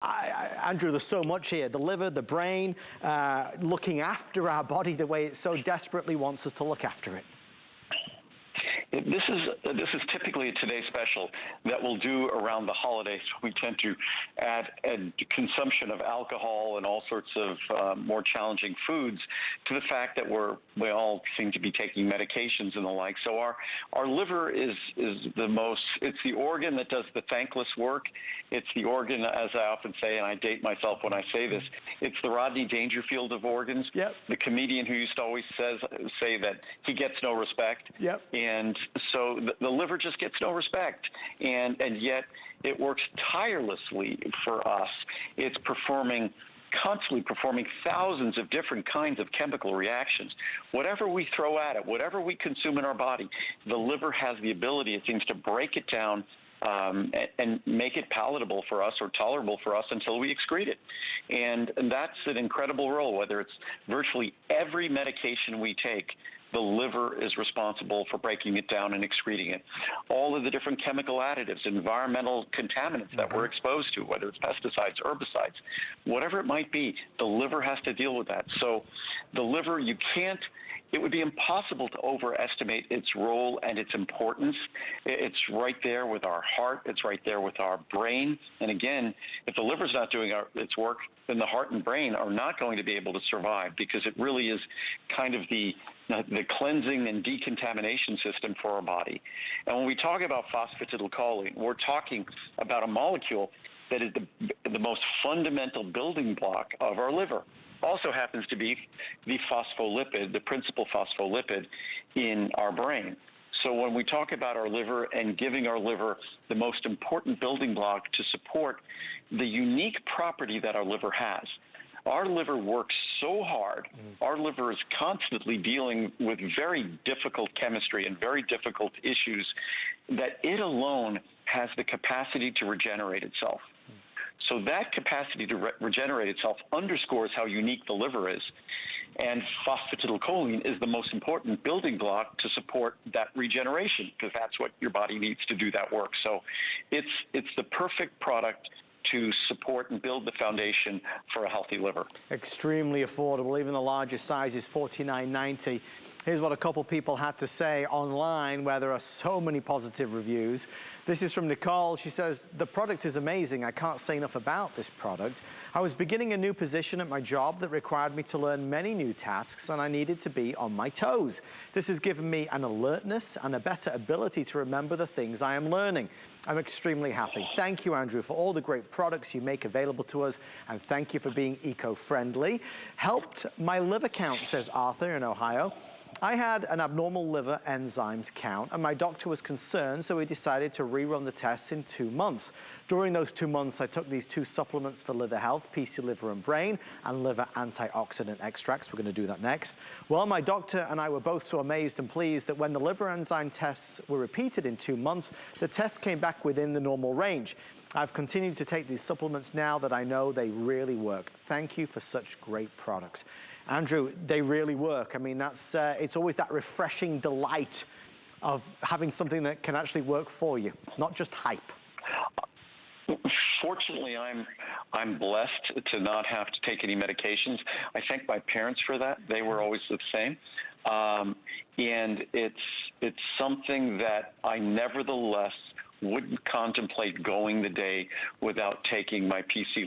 Andrew, there's so much here. The liver, the brain, looking after our body the way it so desperately wants us to look after it. This is typically a Today Special that we'll do around the holidays. We tend to add consumption of alcohol and all sorts of more challenging foods to the fact that we all seem to be taking medications and the like. So our liver is it's the organ that does the thankless work. It's the organ, as I often say, and I date myself when I say this, it's the Rodney Dangerfield of organs. Yep. The comedian who used to always say that he gets no respect. Yep. And so the liver just gets no respect, and yet it works tirelessly for us. It's constantly performing thousands of different kinds of chemical reactions. Whatever we throw at it, whatever we consume in our body, the liver has the ability, it seems, to break it down and make it palatable for us or tolerable for us until we excrete it. And that's an incredible role, whether it's virtually every medication we take, the liver is responsible for breaking it down and excreting it. All of the different chemical additives, environmental contaminants that we're exposed to, whether it's pesticides, herbicides, whatever it might be, the liver has to deal with that. So the liver, it would be impossible to overestimate its role and its importance. It's right there with our heart. It's right there with our brain. And again, if the liver's not doing its work, then the heart and brain are not going to be able to survive, because it really is kind of the cleansing and decontamination system for our body. And when we talk about phosphatidyl choline, we're talking about a molecule that is the most fundamental building block of our liver. Also happens to be the phospholipid, the principal phospholipid in our brain. So when we talk about our liver and giving our liver the most important building block to support the unique property that our liver has, our liver works so hard. Our liver is constantly dealing with very difficult chemistry and very difficult issues that it alone has the capacity to regenerate itself. So that capacity to regenerate itself underscores how unique the liver is. And phosphatidyl choline is the most important building block to support that regeneration, because that's what your body needs to do that work. So it's the perfect product to support and build the foundation for a healthy liver. Extremely affordable. Even the largest size is $49.90. Here's what a couple people had to say online, where there are so many positive reviews. This is from Nicole. She says, the product is amazing. I can't say enough about this product. I was beginning a new position at my job that required me to learn many new tasks, and I needed to be on my toes. This has given me an alertness and a better ability to remember the things I am learning. I'm extremely happy. Thank you, Andrew, for all the great products you make available to us, and thank you for being eco-friendly. Helped my liver count, says Arthur in Ohio. I had an abnormal liver enzymes count, and my doctor was concerned, so he decided to rerun the tests in 2 months. During those 2 months, I took these 2 supplements for liver health, PC Liver and Brain, and liver antioxidant extracts. We're going to do that next. Well, my doctor and I were both so amazed and pleased that when the liver enzyme tests were repeated in 2 months, the tests came back within the normal range. I've continued to take these supplements now that I know they really work. Thank you for such great products. Andrew, they really work. I mean, it's always that refreshing delight of having something that can actually work for you, not just hype. Fortunately, I'm blessed to not have to take any medications. I thank my parents for that. They were always the same. And it's something that I nevertheless wouldn't contemplate going the day without taking my PC